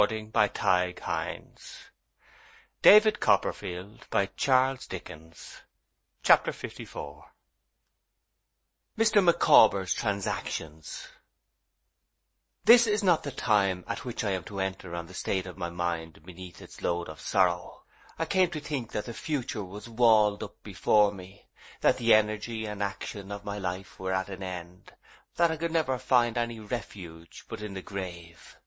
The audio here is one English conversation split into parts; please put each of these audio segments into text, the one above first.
Recording by Ty Hines. David Copperfield by Charles Dickens. Chapter 54. Mr. Micawber's Transactions. This is not the time at which I am to enter on the state of my mind beneath its load of sorrow. I came to think that the future was walled up before me, that the energy and action of my life were at an end, that I could never find any refuge but in the grave.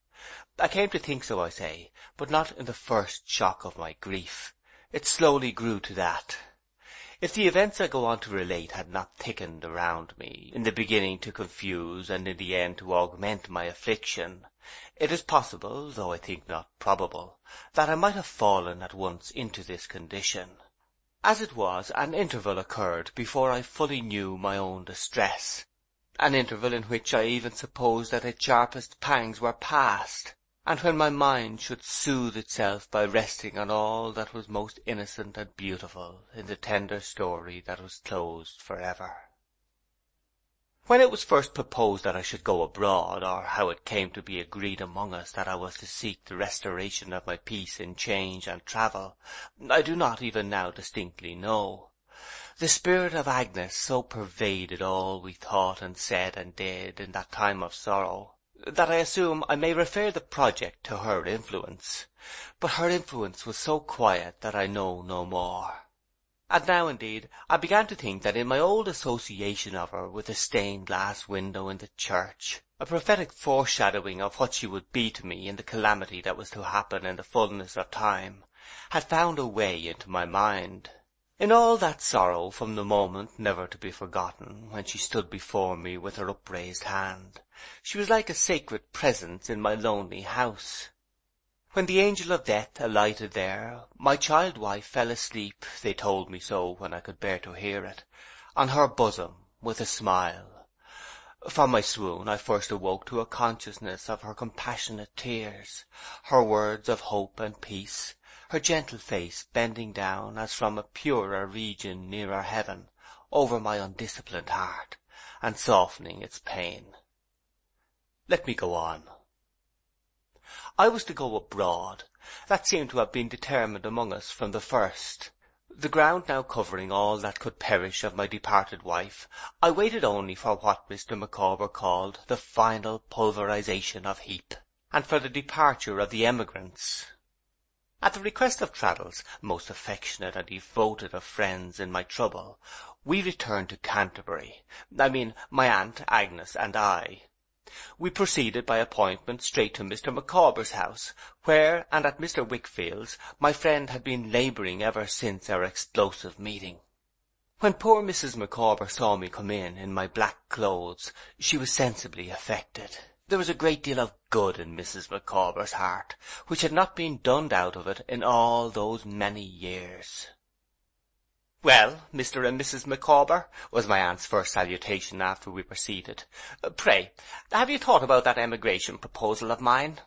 I came to think so, I say, but not in the first shock of my grief. It slowly grew to that. If the events I go on to relate had not thickened around me, in the beginning to confuse and in the end to augment my affliction, it is possible, though I think not probable, that I might have fallen at once into this condition. As it was, an interval occurred before I fully knew my own distress, an interval in which I even supposed that its sharpest pangs were past, and when my mind should soothe itself by resting on all that was most innocent and beautiful in the tender story that was closed for ever. When it was first proposed that I should go abroad, or how it came to be agreed among us that I was to seek the restoration of my peace in change and travel, I do not even now distinctly know. The spirit of Agnes so pervaded all we thought and said and did in that time of sorrow, that I assume I may refer the project to her influence, but her influence was so quiet that I know no more. And now, indeed, I began to think that in my old association of her with the stained-glass window in the church, a prophetic foreshadowing of what she would be to me in the calamity that was to happen in the fullness of time, had found a way into my mind. In all that sorrow, from the moment never to be forgotten, when she stood before me with her upraised hand, she was like a sacred presence in my lonely house. When the angel of death alighted there, my child wife fell asleep, they told me so when I could bear to hear it, on her bosom with a smile. From my swoon I first awoke to a consciousness of her compassionate tears, her words of hope and peace, her gentle face bending down as from a purer region nearer heaven over my undisciplined heart, and softening its pain. Let me go on. I was to go abroad. That seemed to have been determined among us from the first. The ground now covering all that could perish of my departed wife, I waited only for what Mr. Micawber called the final pulverization of heap, and for the departure of the emigrants. At the request of Traddles, most affectionate and devoted of friends in my trouble, we returned to Canterbury. I mean, my aunt Agnes and I. We proceeded by appointment straight to Mr. Micawber's house, where, and at Mr. Wickfield's, my friend had been labouring ever since our explosive meeting. When poor Mrs. Micawber saw me come in my black clothes, she was sensibly affected. There was a great deal of good in Mrs. Micawber's heart, which had not been dunned out of it in all those many years. "Well, Mr. and Mrs. Micawber," was my aunt's first salutation after we were seated, "pray, have you thought about that emigration proposal of mine?"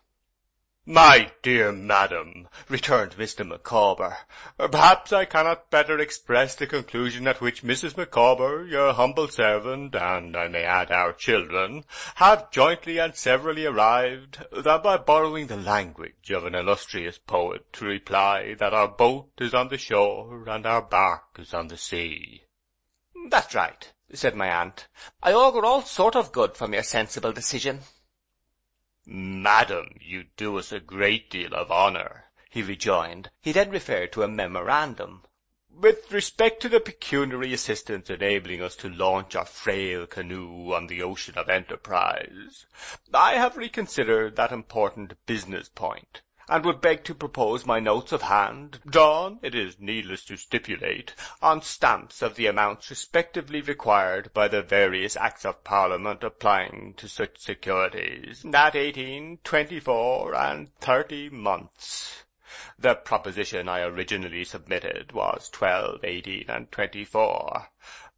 "My dear madam," returned Mr. Micawber, "perhaps I cannot better express the conclusion at which Mrs. Micawber, your humble servant, and I may add our children, have jointly and severally arrived, than by borrowing the language of an illustrious poet to reply that our boat is on the shore and our bark is on the sea." "That's right," said my aunt. "I augur all sort of good from your sensible decision." "Madam, you do us a great deal of honour," he rejoined. He then referred to a memorandum. "With respect to the pecuniary assistance enabling us to launch our frail canoe on the ocean of enterprise, I have reconsidered that important business point, and would beg to propose my notes of hand, drawn, it is needless to stipulate, on stamps of the amounts respectively required by the various Acts of Parliament applying to such securities, at 18, 24, and 30 months. The proposition I originally submitted was 12, 18, and 24.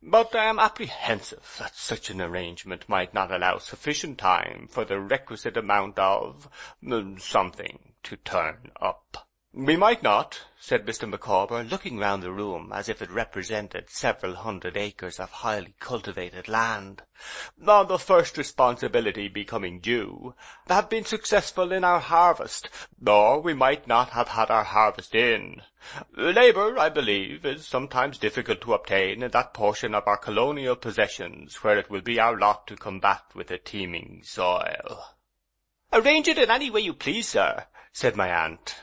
But I am apprehensive that such an arrangement might not allow sufficient time for the requisite amount of something to turn up." "We might not," said Mr. Micawber, looking round the room as if it represented several hundred acres of highly cultivated land, "on the first responsibility becoming due, have been successful in our harvest, or we might not have had our harvest in. Labour, I believe, is sometimes difficult to obtain in that portion of our colonial possessions where it will be our lot to combat with a teeming soil." "Arrange it in any way you please, sir," said my aunt.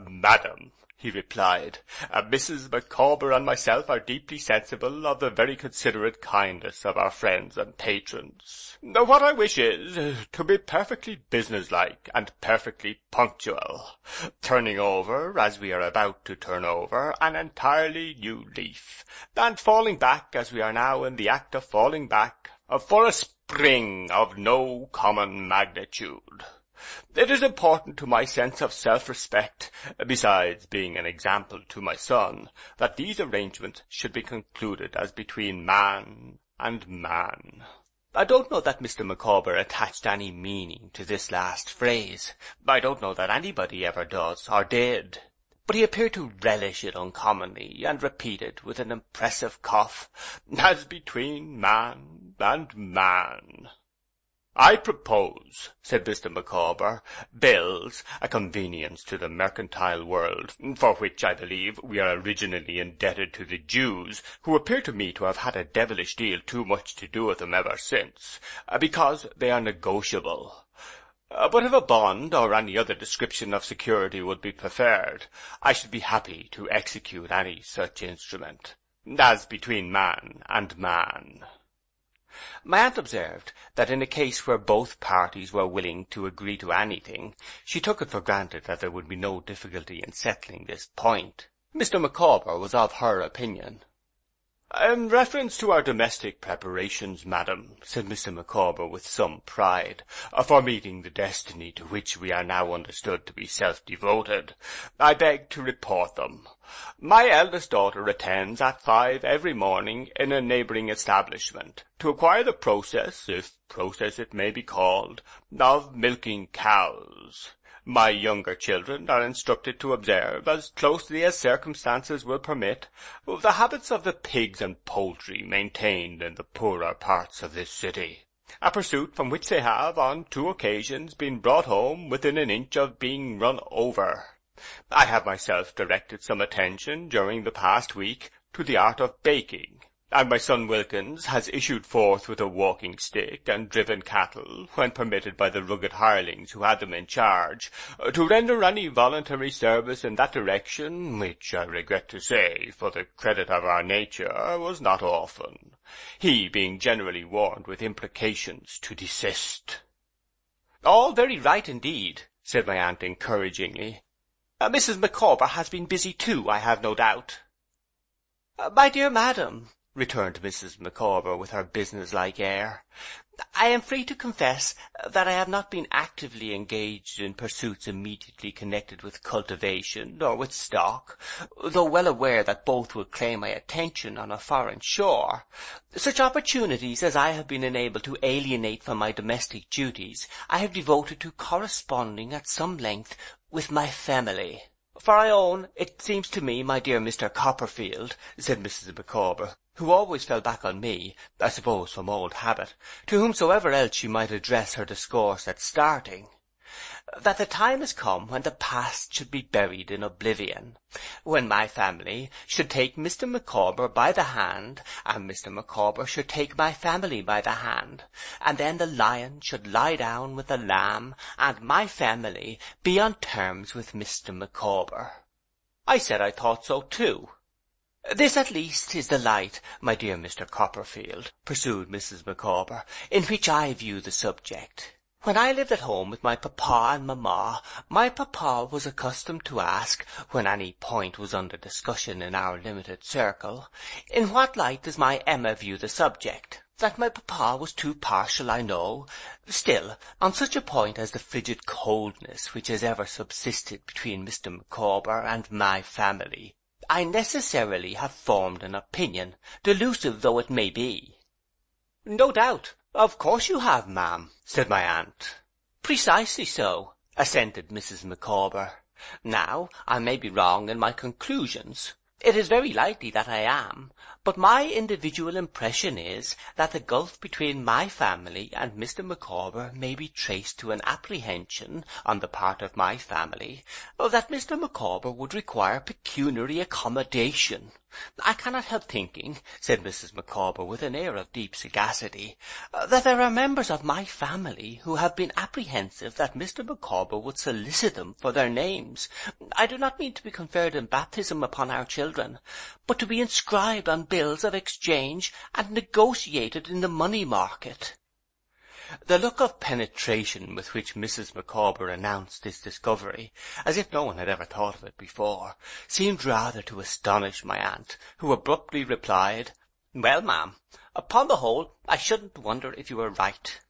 "Madam," he replied, "Mrs. Micawber and myself are deeply sensible of the very considerate kindness of our friends and patrons. What I wish is, to be perfectly businesslike and perfectly punctual, turning over, as we are about to turn over, an entirely new leaf, and falling back, as we are now in the act of falling back, for a spring of no common magnitude. It is important to my sense of self-respect, besides being an example to my son, that these arrangements should be concluded as between man and man." I don't know that Mr. Micawber attached any meaning to this last phrase. I don't know that anybody ever does, or did. But he appeared to relish it uncommonly, and repeated with an impressive cough, "As between man and man." "I propose," said Mr. Micawber, "bills, a convenience to the mercantile world, for which, I believe, we are originally indebted to the Jews, who appear to me to have had a devilish deal too much to do with them ever since, because they are negotiable. But if a bond or any other description of security would be preferred, I should be happy to execute any such instrument, as between man and man." My aunt observed that in a case where both parties were willing to agree to anything, she took it for granted that there would be no difficulty in settling this point. Mr. Micawber was of her opinion. "In reference to our domestic preparations, madam," said Mr. Micawber with some pride, "for meeting the destiny to which we are now understood to be self-devoted, I beg to report them. My eldest daughter attends at 5 every morning in a neighbouring establishment, to acquire the process, if process it may be called, of milking cows. My younger children are instructed to observe, as closely as circumstances will permit, the habits of the pigs and poultry maintained in the poorer parts of this city, a pursuit from which they have, on 2 occasions, been brought home within an inch of being run over. I have myself directed some attention, during the past week, to the art of baking, and my son Wilkins has issued forth with a walking stick and driven cattle, when permitted by the rugged hirelings who had them in charge, to render any voluntary service in that direction, which, I regret to say, for the credit of our nature, was not often, he being generally warned with imprecations to desist." "All very right indeed," said my aunt encouragingly. "Mrs. Micawber has been busy too, I have no doubt." "My dear madam," returned Mrs. Micawber with her businesslike air, "I am free to confess that I have not been actively engaged in pursuits immediately connected with cultivation or with stock, though well aware that both will claim my attention on a foreign shore. Such opportunities as I have been enabled to alienate from my domestic duties I have devoted to corresponding at some length with my family. For I own, it seems to me, my dear Mr. Copperfield," said Mrs. Micawber, who always fell back on me, I suppose from old habit, to whomsoever else she might address her discourse at starting, "that the time has come when the past should be buried in oblivion, when my family should take Mr. Micawber by the hand, and Mr. Micawber should take my family by the hand, and then the lion should lie down with the lamb, and my family be on terms with Mr. Micawber." I said I thought so too. "This at least is the light, my dear Mr. Copperfield," pursued Mrs. Micawber, "in which I view the subject. When I lived at home with my papa and mamma, my papa was accustomed to ask, when any point was under discussion in our limited circle, in what light does my Emma view the subject? That my papa was too partial, I know. Still, on such a point as the frigid coldness which has ever subsisted between Mr. Micawber and my family, I necessarily have formed an opinion, delusive though it may be." "No doubt. Of course you have, ma'am," said my aunt. "Precisely so," assented Mrs. Micawber. Now, I may be wrong in my conclusions. It is very likely that I am, but my individual impression is that the gulf between my family and Mr. Micawber may be traced to an apprehension on the part of my family that Mr. Micawber would require pecuniary accommodation. I cannot help thinking, said Mrs. Micawber with an air of deep sagacity, that there are members of my family who have been apprehensive that Mr. Micawber would solicit them for their names. I do not mean to be conferred in baptism upon our children, but to be inscribed on bills of exchange and negotiated in the money market. The look of penetration with which Mrs. Micawber announced this discovery, as if no one had ever thought of it before, seemed rather to astonish my aunt, who abruptly replied, "Well, ma'am, upon the whole, I shouldn't wonder if you were right."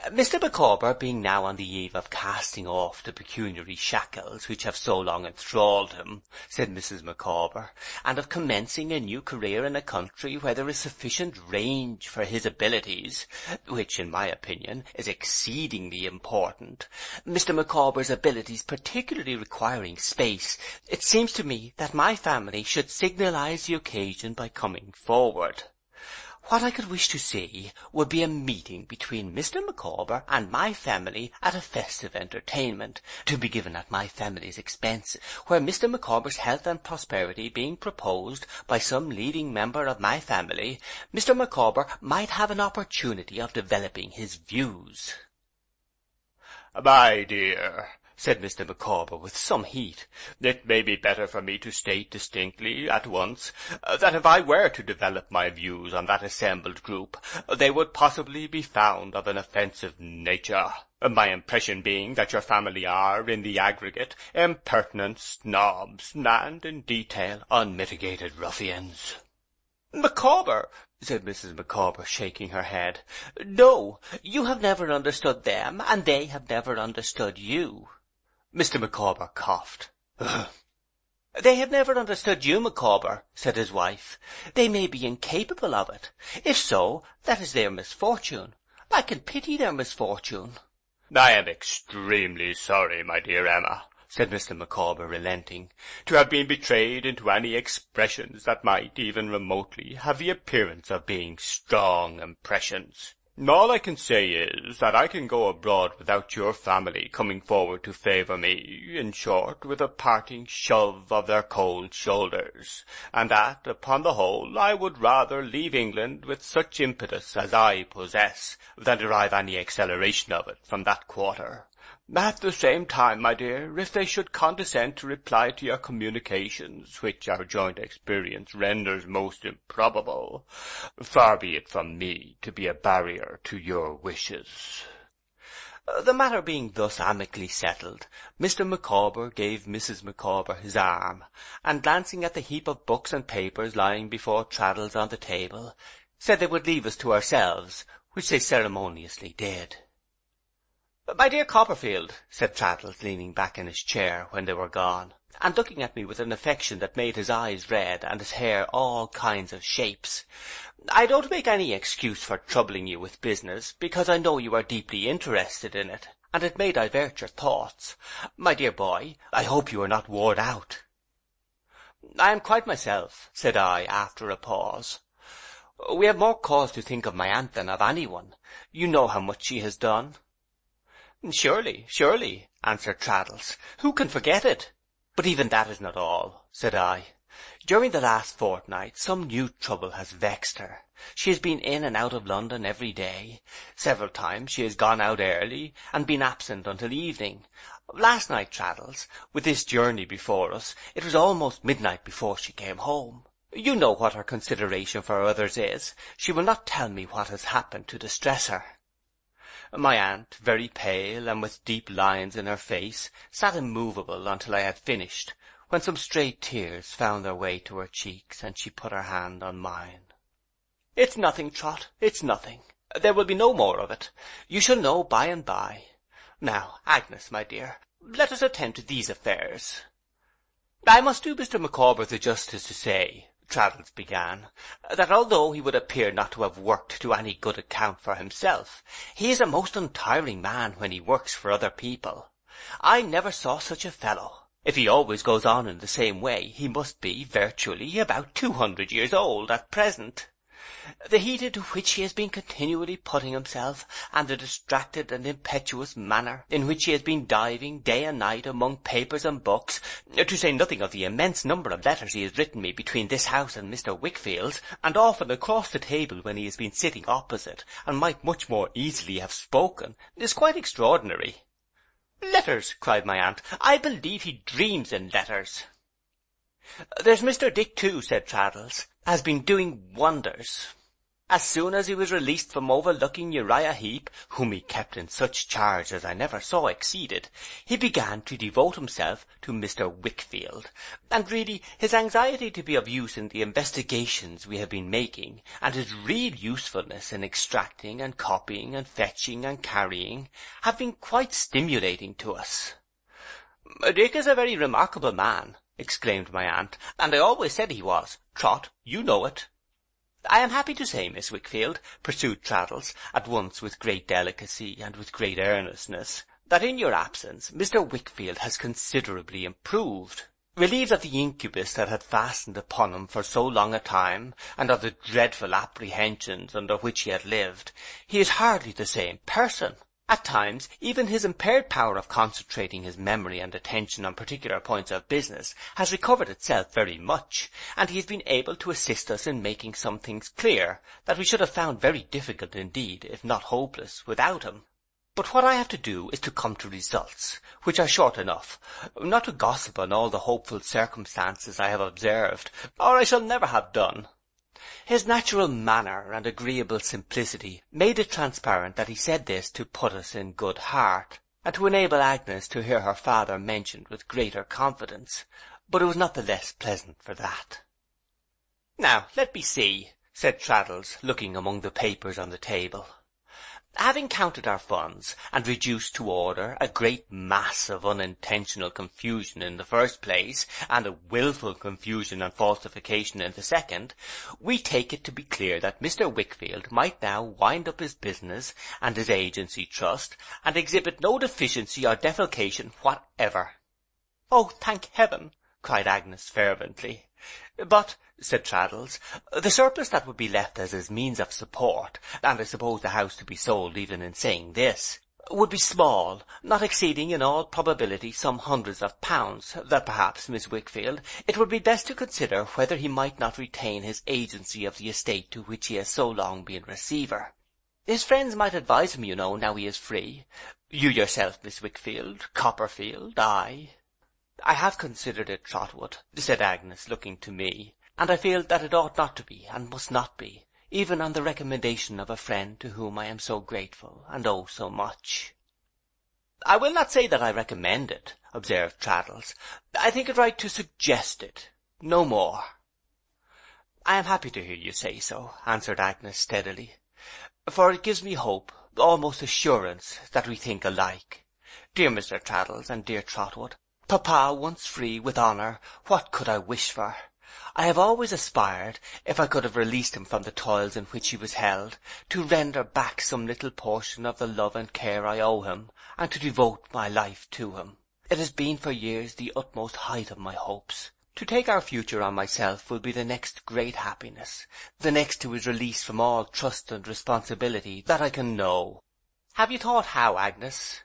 Mr. Micawber being now on the eve of casting off the pecuniary shackles which have so long enthralled him, said Mrs. Micawber, and of commencing a new career in a country where there is sufficient range for his abilities, which, in my opinion, is exceedingly important, Mr. Micawber's abilities particularly requiring space, it seems to me that my family should signalize the occasion by coming forward. What I could wish to see would be a meeting between Mr. Micawber and my family at a festive entertainment, to be given at my family's expense, where Mr. Micawber's health and prosperity being proposed by some leading member of my family, Mr. Micawber might have an opportunity of developing his views. "My dear," said Mr. Micawber with some heat, "it may be better for me to state distinctly at once that if I were to develop my views on that assembled group, they would possibly be found of an offensive nature, my impression being that your family are, in the aggregate, impertinent snobs, and, in detail, unmitigated ruffians." "Micawber," said Mrs. Micawber, shaking her head, "no, you have never understood them, and they have never understood you." Mr. Micawber coughed. "They have never understood you, Micawber," said his wife. "They may be incapable of it. If so, that is their misfortune. I can pity their misfortune." "I am extremely sorry, my dear Emma," said Mr. Micawber, relenting, "to have been betrayed into any expressions that might, even remotely, have the appearance of being strong impressions. All I can say is, that I can go abroad without your family coming forward to favour me, in short, with a parting shove of their cold shoulders, and that, upon the whole, I would rather leave England with such impetus as I possess, than derive any acceleration of it from that quarter. At the same time, my dear, if they should condescend to reply to your communications, which our joint experience renders most improbable, far be it from me to be a barrier to your wishes." The matter being thus amicably settled, Mr. Micawber gave Mrs. Micawber his arm, and glancing at the heap of books and papers lying before Traddles on the table, said they would leave us to ourselves, which they ceremoniously did. "My dear Copperfield," said Traddles, leaning back in his chair when they were gone, and looking at me with an affection that made his eyes red and his hair all kinds of shapes, "I don't make any excuse for troubling you with business, because I know you are deeply interested in it, and it may divert your thoughts. My dear boy, I hope you are not worn out." "I am quite myself," said I, after a pause. "We have more cause to think of my aunt than of anyone. You know how much she has done." "Surely, surely," answered Traddles. "Who can forget it?" "But even that is not all," said I. "During the last fortnight some new trouble has vexed her. She has been in and out of London every day. Several times she has gone out early, and been absent until evening. Last night, Traddles, with this journey before us, it was almost midnight before she came home. You know what her consideration for others is. She will not tell me what has happened to distress her." My aunt, very pale, and with deep lines in her face, sat immovable until I had finished, when some stray tears found their way to her cheeks, and she put her hand on mine. "It's nothing, Trot, it's nothing. There will be no more of it. You shall know by and by. Now, Agnes, my dear, let us attend to these affairs." "I must do Mr. Micawber the justice to say," Traddles began, "that although he would appear not to have worked to any good account for himself, he is a most untiring man when he works for other people. I never saw such a fellow. If he always goes on in the same way, he must be, virtually, about 200 years old at present. The heat into which he has been continually putting himself, and the distracted and impetuous manner in which he has been diving day and night among papers and books, to say nothing of the immense number of letters he has written me between this house and Mr. Wickfield's, and often across the table when he has been sitting opposite, and might much more easily have spoken, is quite extraordinary. Letters, cried my aunt. I believe he dreams in letters. There's Mr. Dick, too, said Traddles, has been doing wonders. As soon as he was released from overlooking Uriah Heep, whom he kept in such charge as I never saw exceeded, he began to devote himself to Mr. Wickfield, and really his anxiety to be of use in the investigations we have been making, and his real usefulness in extracting and copying and fetching and carrying, have been quite stimulating to us. Dick is a very remarkable man, exclaimed my aunt, and I always said he was. Trot, you know it. I am happy to say, Miss Wickfield, pursued Traddles, at once with great delicacy and with great earnestness, that in your absence Mr. Wickfield has considerably improved. Relieved of the incubus that had fastened upon him for so long a time, and of the dreadful apprehensions under which he had lived, he is hardly the same person. At times, even his impaired power of concentrating his memory and attention on particular points of business has recovered itself very much, and he has been able to assist us in making some things clear that we should have found very difficult indeed, if not hopeless, without him. But what I have to do is to come to results, which are short enough, not to gossip on all the hopeful circumstances I have observed, or I shall never have done. His natural manner and agreeable simplicity made it transparent that he said this to put us in good heart, and to enable Agnes to hear her father mentioned with greater confidence, but it was not the less pleasant for that. Now, let me see, said Traddles, looking among the papers on the table. Having counted our funds, and reduced to order a great mass of unintentional confusion in the first place, and a wilful confusion and falsification in the second, we take it to be clear that Mr. Wickfield might now wind up his business and his agency trust, and exhibit no deficiency or defalcation whatever. Oh, thank heaven! cried Agnes fervently. But, said Traddles, the surplus that would be left as his means of support, and I suppose the house to be sold even in saying this, would be small, not exceeding in all probability some hundreds of pounds, that perhaps, Miss Wickfield, it would be best to consider whether he might not retain his agency of the estate to which he has so long been receiver. His friends might advise him, you know, now he is free. You yourself, Miss Wickfield, Copperfield, I have considered it, Trotwood, said Agnes, looking to me, and I feel that it ought not to be, and must not be, even on the recommendation of a friend to whom I am so grateful, and owe so much. I will not say that I recommend it, observed Traddles. I think it right to suggest it, no more. I am happy to hear you say so, answered Agnes steadily, for it gives me hope, almost assurance, that we think alike. Dear Mr. Traddles, and dear Trotwood, Papa once free, with honour, what could I wish for? I have always aspired, if I could have released him from the toils in which he was held, to render back some little portion of the love and care I owe him, and to devote my life to him. It has been for years the utmost height of my hopes. To take our future on myself will be the next great happiness, the next to his release from all trust and responsibility that I can know. Have you thought how, Agnes?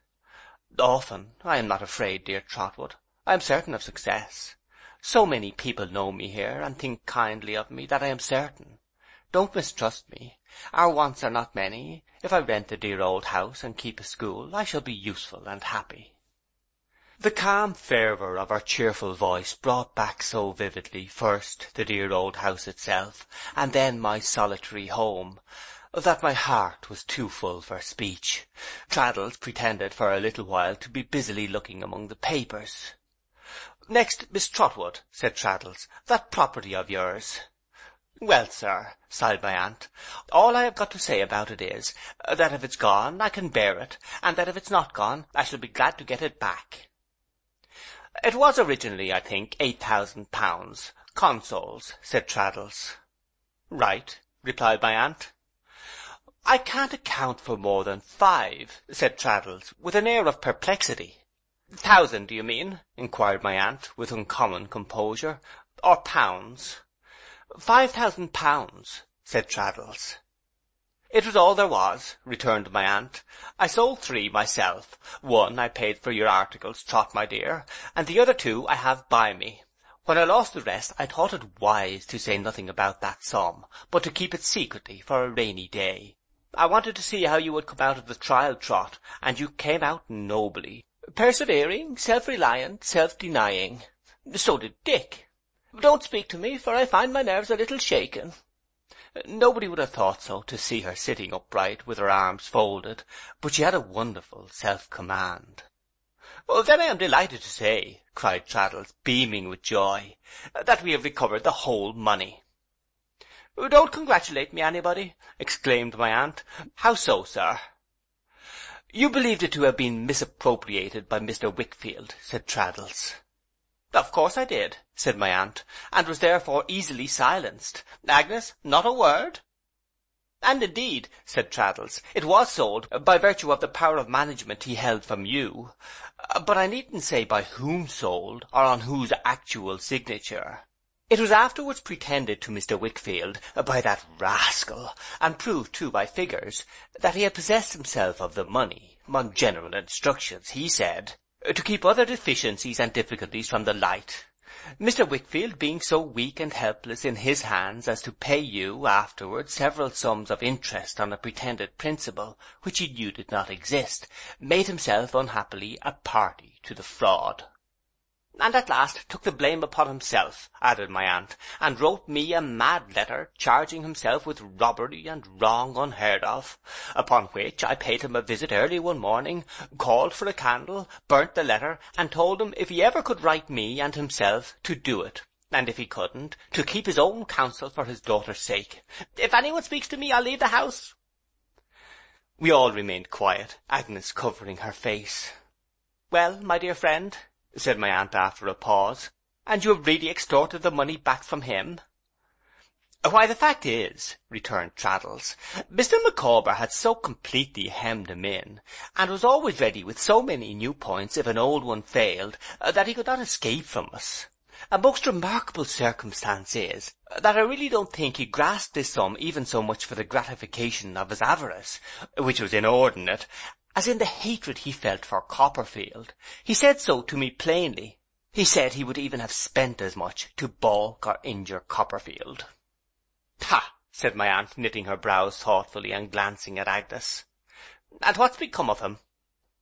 Often. I am not afraid, dear Trotwood. I am certain of success. So many people know me here, and think kindly of me, that I am certain. Don't mistrust me. Our wants are not many. If I rent the dear old house and keep a school, I shall be useful and happy. The calm fervour of her cheerful voice brought back so vividly, first the dear old house itself, and then my solitary home, that my heart was too full for speech. Traddles pretended for a little while to be busily looking among the papers. Next, Miss Trotwood, said Traddles, that property of yours. Well, sir, sighed my aunt, all I have got to say about it is, that if it's gone, I can bear it, and that if it's not gone, I shall be glad to get it back. It was originally, I think, £8,000, consols, said Traddles. Right, replied my aunt. I can't account for more than 5, said Traddles, with an air of perplexity. 1,000, do you mean? Inquired my aunt, with uncommon composure. Or pounds? 5,000 pounds, said Traddles. It was all there was, returned my aunt. I sold 3 myself. 1 I paid for your articles, Trot, my dear, and the other 2 I have by me. When I lost the rest, I thought it wise to say nothing about that sum, but to keep it secretly for a rainy day. I wanted to see how you would come out of the trial, Trot, and you came out nobly. Persevering, self-reliant, self-denying. So did Dick. Don't speak to me, for I find my nerves a little shaken. Nobody would have thought so, to see her sitting upright with her arms folded, but she had a wonderful self-command. Then I am delighted to say, cried Traddles, beaming with joy, that we have recovered the whole money. Don't congratulate me, anybody, exclaimed my aunt. How so, sir? You believed it to have been misappropriated by Mr. Wickfield, said Traddles. Of course I did, said my aunt, and was therefore easily silenced. Agnes, not a word. And indeed, said Traddles, it was sold by virtue of the power of management he held from you. But I needn't say by whom sold, or on whose actual signature. It was afterwards pretended to Mr. Wickfield, by that rascal, and proved too by figures, that he had possessed himself of the money, on general instructions, he said, to keep other deficiencies and difficulties from the light. Mr. Wickfield being so weak and helpless in his hands as to pay you, afterwards, several sums of interest on a pretended principal, which he knew did not exist, made himself unhappily a party to the fraud. And at last took the blame upon himself, added my aunt, and wrote me a mad letter, charging himself with robbery and wrong unheard of, upon which I paid him a visit early one morning, called for a candle, burnt the letter, and told him if he ever could write me and himself, to do it, and if he couldn't, to keep his own counsel for his daughter's sake. If anyone speaks to me, I'll leave the house. We all remained quiet, Agnes covering her face. Well, my dear friend, said my aunt after a pause, and you have really extorted the money back from him? Why, the fact is, returned Traddles, Mr. Micawber had so completely hemmed him in, and was always ready with so many new points if an old one failed, that he could not escape from us. A most remarkable circumstance is, that I really don't think he grasped this sum even so much for the gratification of his avarice, which was inordinate, as in the hatred he felt for Copperfield. He said so to me plainly. He said he would even have spent as much to balk or injure Copperfield. Ha! said my aunt, knitting her brows thoughtfully and glancing at Agnes. And what's become of him?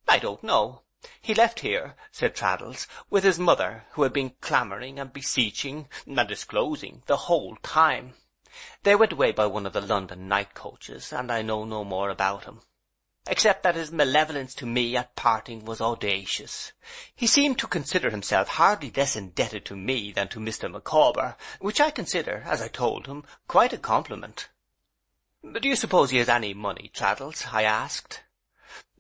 I don't know. He left here, said Traddles, with his mother, who had been clamouring and beseeching and disclosing the whole time. They went away by one of the London night coaches, and I know no more about him, except that his malevolence to me at parting was audacious. He seemed to consider himself hardly less indebted to me than to Mr. Micawber, which I consider, as I told him, quite a compliment. Do you suppose he has any money, Traddles? I asked.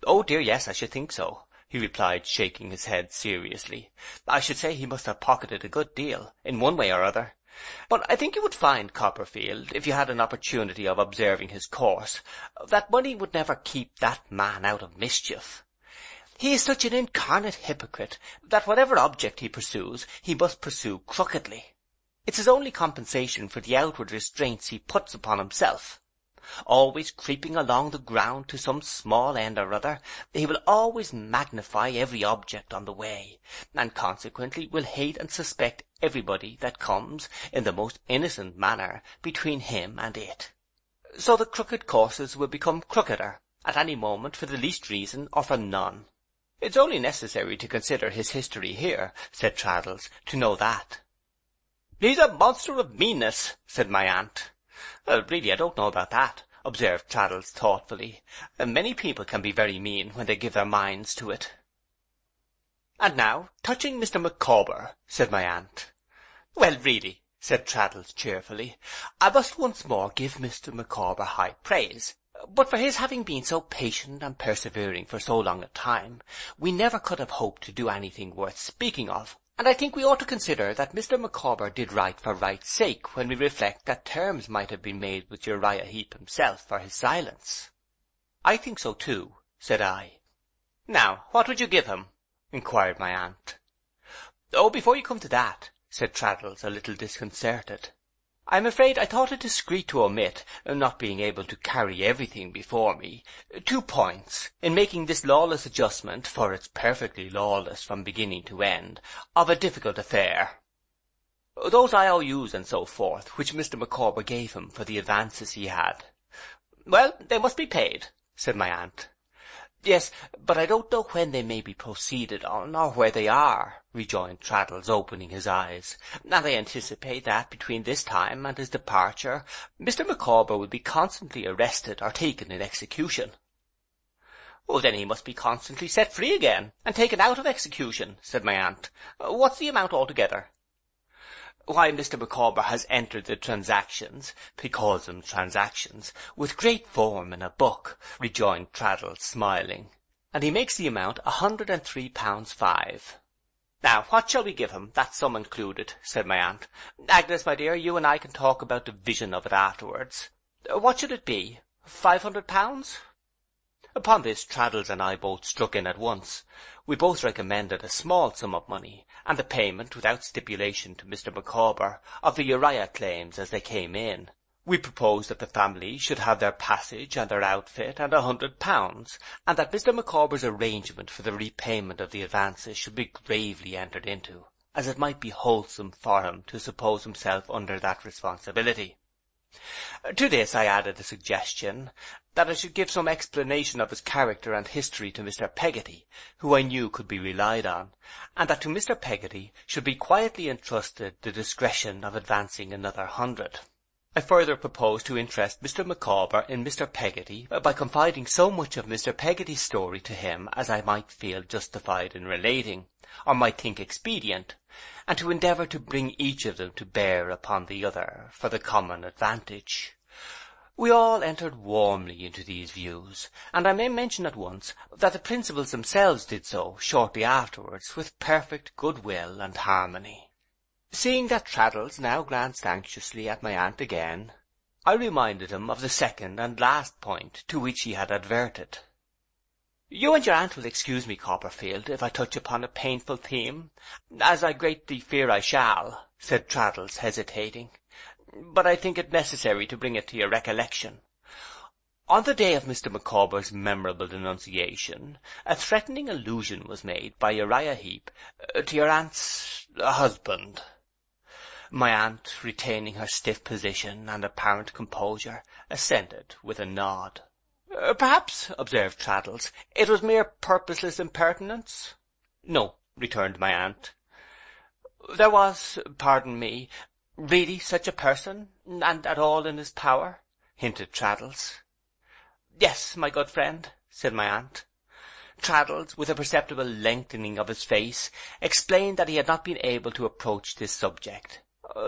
Oh dear, yes, I should think so, he replied, shaking his head seriously. I should say he must have pocketed a good deal, in one way or other. But I think you would find, Copperfield, if you had an opportunity of observing his course, that money would never keep that man out of mischief. He is such an incarnate hypocrite that whatever object he pursues, he must pursue crookedly. It's his only compensation for the outward restraints he puts upon himself. Always creeping along the ground to some small end or other, he will always magnify every object on the way, and consequently will hate and suspect everybody that comes, in the most innocent manner, between him and it. So the crooked courses will become crookeder, at any moment, for the least reason, or for none. It's only necessary to consider his history here, said Traddles, to know that. He's a monster of meanness, said my aunt. Well, really, I don't know about that, observed Traddles thoughtfully. Many people can be very mean when they give their minds to it. And now, touching Mr. Micawber, said my aunt. Well, really, said Traddles cheerfully, I must once more give Mr. Micawber high praise. But for his having been so patient and persevering for so long a time, we never could have hoped to do anything worth speaking of. And I think we ought to consider that Mr. Micawber did right for right's sake, when we reflect that terms might have been made with Uriah Heep himself for his silence. I think so too, said I. Now, what would you give him? inquired my aunt. "Oh, before you come to that," said Traddles, a little disconcerted, "I am afraid I thought it discreet to omit, not being able to carry everything before me, 2 points, in making this lawless adjustment, for it's perfectly lawless from beginning to end, of a difficult affair. Those IOUs and so forth, which Mr. Micawber gave him for the advances he had." "Well, they must be paid," said my aunt. "Yes, but I don't know when they may be proceeded on, or where they are," rejoined Traddles, opening his eyes, "and I anticipate that, between this time and his departure, Mr. Micawber will be constantly arrested or taken in execution." "Oh, then he must be constantly set free again, and taken out of execution," said my aunt. "What's the amount altogether?" "Why, Mr. Micawber has entered the transactions, he calls them transactions, with great form in a book," rejoined Traddles, smiling, "and he makes the amount £103.5. "Now, what shall we give him, that sum included?" said my aunt. "Agnes, my dear, you and I can talk about division of it afterwards. What should it be? £500? Upon this, Traddles and I both struck in at once. We both recommended a small sum of money, and the payment, without stipulation to Mr. Micawber, of the Uriah claims as they came in. We proposed that the family should have their passage and their outfit and £100, and that Mr. Micawber's arrangement for the repayment of the advances should be gravely entered into, as it might be wholesome for him to suppose himself under that responsibility. To this I added a suggestion that I should give some explanation of his character and history to Mr. Peggotty, who I knew could be relied on, and that to Mr. Peggotty should be quietly entrusted the discretion of advancing another 100. I further proposed to interest Mr. Micawber in Mr. Peggotty by confiding so much of Mr. Peggotty's story to him as I might feel justified in relating, or might think expedient, and to endeavour to bring each of them to bear upon the other for the common advantage. We all entered warmly into these views, and I may mention at once that the principals themselves did so shortly afterwards with perfect goodwill and harmony. Seeing that Traddles now glanced anxiously at my aunt again, I reminded him of the second and last point to which he had adverted. "You and your aunt will excuse me, Copperfield, if I touch upon a painful theme, as I greatly fear I shall," said Traddles, hesitating, "but I think it necessary to bring it to your recollection. On the day of Mr. Micawber's memorable denunciation, a threatening allusion was made by Uriah Heep to your aunt's husband." My aunt, retaining her stiff position and apparent composure, assented with a nod. "Perhaps," observed Traddles, "it was mere purposeless impertinence?" "No," returned my aunt. "There was, pardon me, really such a person, and at all in his power?" hinted Traddles. "Yes, my good friend," said my aunt. Traddles, with a perceptible lengthening of his face, explained that he had not been able to approach this subject,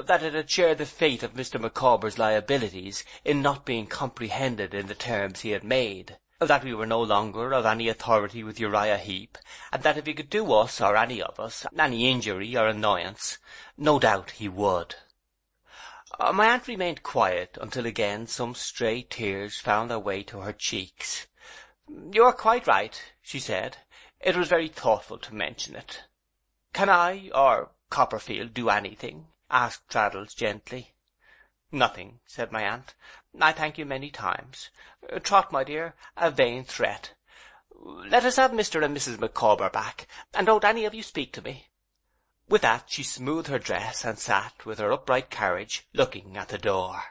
that it had shared the fate of Mr. Micawber's liabilities in not being comprehended in the terms he had made, that we were no longer of any authority with Uriah Heep, and that if he could do us, or any of us, any injury or annoyance, no doubt he would. My aunt remained quiet until again some stray tears found their way to her cheeks. "You are quite right," she said. "It was very thoughtful to mention it." "Can I, or Copperfield, do anything?" asked Traddles gently. "Nothing," said my aunt. "I thank you many times. Trot, my dear, a vain threat. Let us have Mr. and Mrs. Micawber back, and don't any of you speak to me." With that she smoothed her dress and sat with her upright carriage, looking at the door.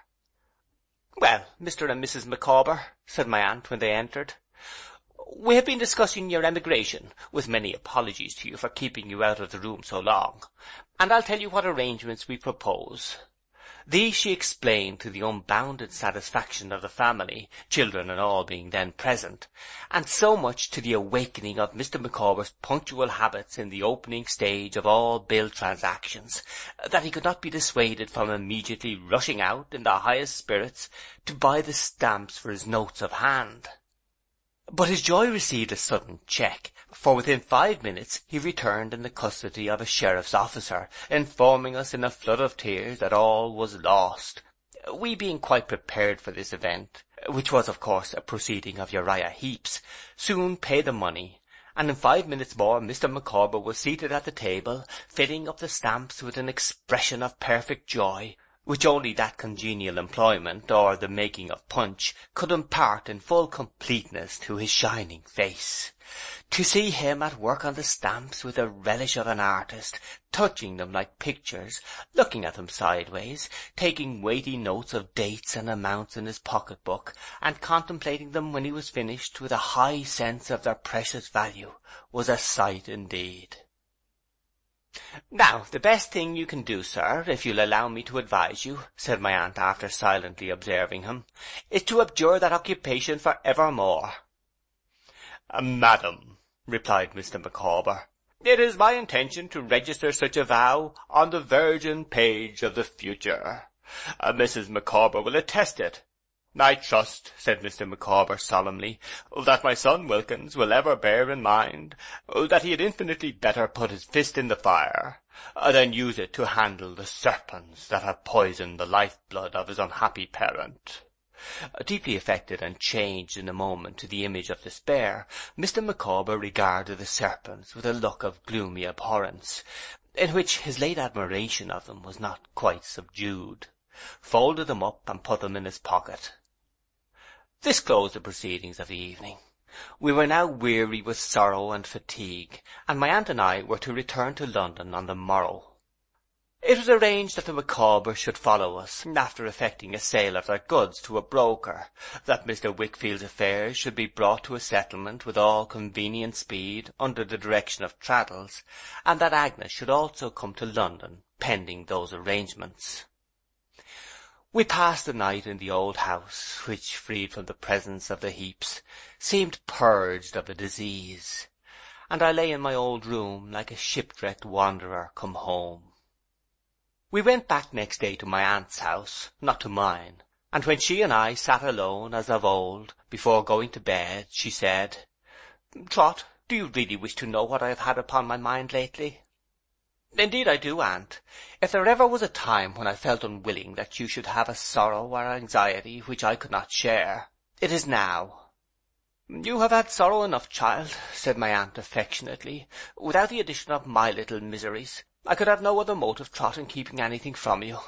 "Well, Mr. and Mrs. Micawber," said my aunt when they entered, "we have been discussing your emigration, with many apologies to you for keeping you out of the room so long, and I'll tell you what arrangements we propose." These she explained to the unbounded satisfaction of the family, children and all being then present, and so much to the awakening of Mr. Micawber's punctual habits in the opening stage of all bill transactions, that he could not be dissuaded from immediately rushing out, in the highest spirits, to buy the stamps for his notes of hand. But his joy received a sudden check, for within 5 minutes he returned in the custody of a sheriff's officer, informing us in a flood of tears that all was lost. We being quite prepared for this event, which was of course a proceeding of Uriah Heep's, soon paid the money, and in 5 minutes more Mr. Micawber was seated at the table, filling up the stamps with an expression of perfect joy, which only that congenial employment, or the making of punch, could impart in full completeness to his shining face. To see him at work on the stamps with the relish of an artist, touching them like pictures, looking at them sideways, taking weighty notes of dates and amounts in his pocket-book, and contemplating them when he was finished with a high sense of their precious value, was a sight indeed. "Now, the best thing you can do, sir, if you'll allow me to advise you," said my aunt after silently observing him, "is to abjure that occupation for evermore." "Madam," replied Mr. Micawber, "it is my intention to register such a vow on the virgin page of the future. Mrs. Micawber will attest it. I trust," said Mr. Micawber solemnly, "that my son Wilkins will ever bear in mind that he had infinitely better put his fist in the fire than use it to handle the serpents that have poisoned the life-blood of his unhappy parent." Deeply affected and changed in a moment to the image of despair, Mr. Micawber regarded the serpents with a look of gloomy abhorrence, in which his late admiration of them was not quite subdued, folded them up, and put them in his pocket. This closed the proceedings of the evening. We were now weary with sorrow and fatigue, and my aunt and I were to return to London on the morrow. It was arranged that the Micawbers should follow us, after effecting a sale of their goods to a broker, that Mr. Wickfield's affairs should be brought to a settlement with all convenient speed under the direction of Traddles, and that Agnes should also come to London, pending those arrangements. We passed the night in the old house, which, freed from the presence of the Heaps, seemed purged of a disease, and I lay in my old room like a shipwrecked wanderer come home. We went back next day to my aunt's house, not to mine, and when she and I sat alone as of old, before going to bed, she said, "Trot, do you really wish to know what I have had upon my mind lately?" "Indeed I do, aunt. If there ever was a time when I felt unwilling that you should have a sorrow or anxiety which I could not share, it is now." "You have had sorrow enough, child," said my aunt affectionately. "Without the addition of my little miseries, I could have no other motive, Trot, in keeping anything from you."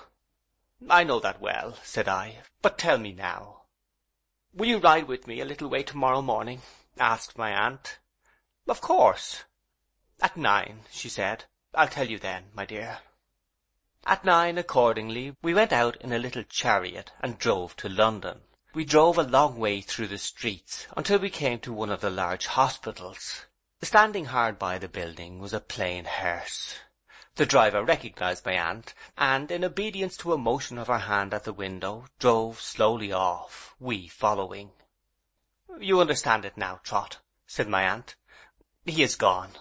"I know that well," said I. "But tell me now." "Will you ride with me a little way tomorrow morning?" asked my aunt. "Of course." "At 9, she said. "I'll tell you then, my dear." At 9, accordingly, we went out in a little chariot and drove to London. We drove a long way through the streets, until we came to one of the large hospitals. Standing hard by the building was a plain hearse. The driver recognized my aunt, and, in obedience to a motion of her hand at the window, drove slowly off, we following. "You understand it now, Trot," said my aunt. "He is gone."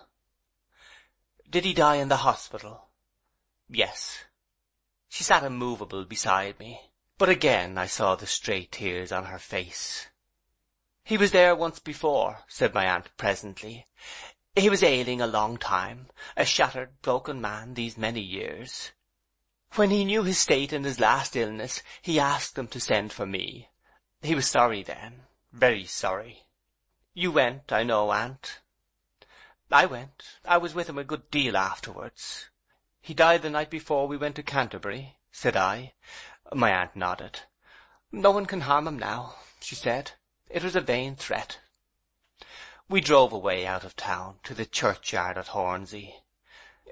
"Did he die in the hospital?" "Yes." She sat immovable beside me, but again I saw the stray tears on her face. "He was there once before," said my aunt presently. "He was ailing a long time, a shattered, broken man these many years. When he knew his state in his last illness, he asked them to send for me. He was sorry then, very sorry. You went, I know, aunt." "I went. I was with him a good deal afterwards." "He died the night before we went to Canterbury?" said I. My aunt nodded. "No one can harm him now," she said. "It was a vain threat." We drove away out of town to the churchyard at Hornsey.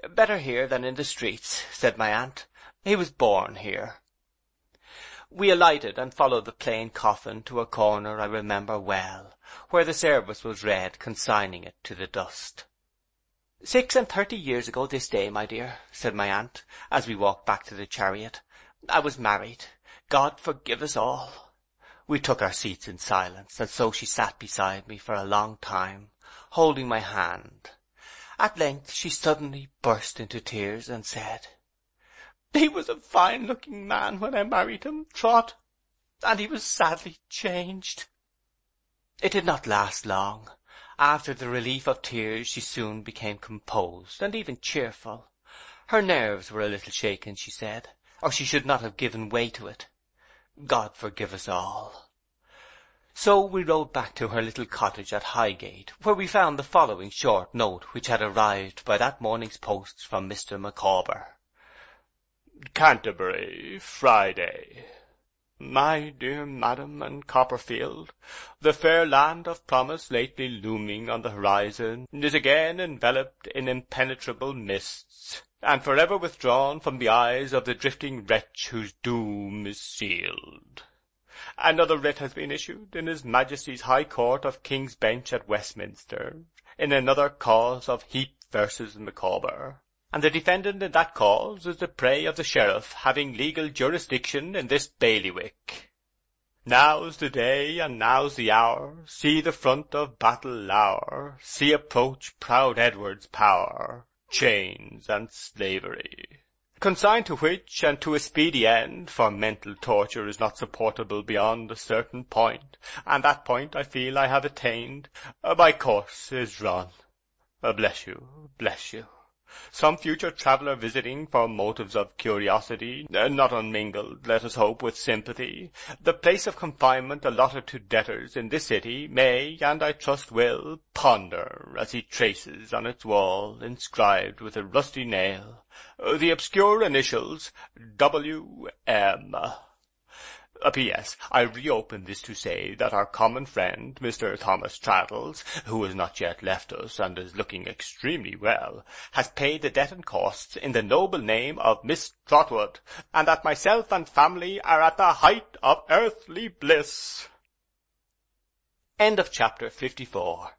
"Better here than in the streets," said my aunt. "He was born here." We alighted and followed the plain coffin to a corner I remember well, where the service was read consigning it to the dust. 36 years ago this day, my dear," said my aunt, as we walked back to the chariot, "I was married. God forgive us all." We took our seats in silence, and so she sat beside me for a long time, holding my hand. At length she suddenly burst into tears and said, "He was a fine-looking man when I married him, Trot, and he was sadly changed." It did not last long. After the relief of tears she soon became composed and even cheerful. Her nerves were a little shaken, she said, or she should not have given way to it. God forgive us all. So we rode back to her little cottage at Highgate, where we found the following short note which had arrived by that morning's post from Mr. Micawber. Canterbury, Friday. My dear Madam and Copperfield, the fair land of promise lately looming on the horizon is again enveloped in impenetrable mists, and forever withdrawn from the eyes of the drifting wretch whose doom is sealed. Another writ has been issued in His Majesty's High Court of King's Bench at Westminster, in another cause of Heap versus Micawber, and the defendant in that cause is the prey of the sheriff having legal jurisdiction in this bailiwick. Now's the day and now's the hour, see the front of battle lour, see approach proud Edward's power, chains and slavery. Consigned to which, and to a speedy end, for mental torture is not supportable beyond a certain point, and that point I feel I have attained, my course is run. Bless you, bless you. Some future traveller visiting for motives of curiosity, not unmingled, let us hope, with sympathy, the place of confinement allotted to debtors in this city may, and I trust will, ponder as he traces on its wall, inscribed with a rusty nail, the obscure initials W.M. P.S. I reopen this to say that our common friend, Mr. Thomas Traddles, who has not yet left us and is looking extremely well, has paid the debt and costs in the noble name of Miss Trotwood, and that myself and family are at the height of earthly bliss. End of chapter 54.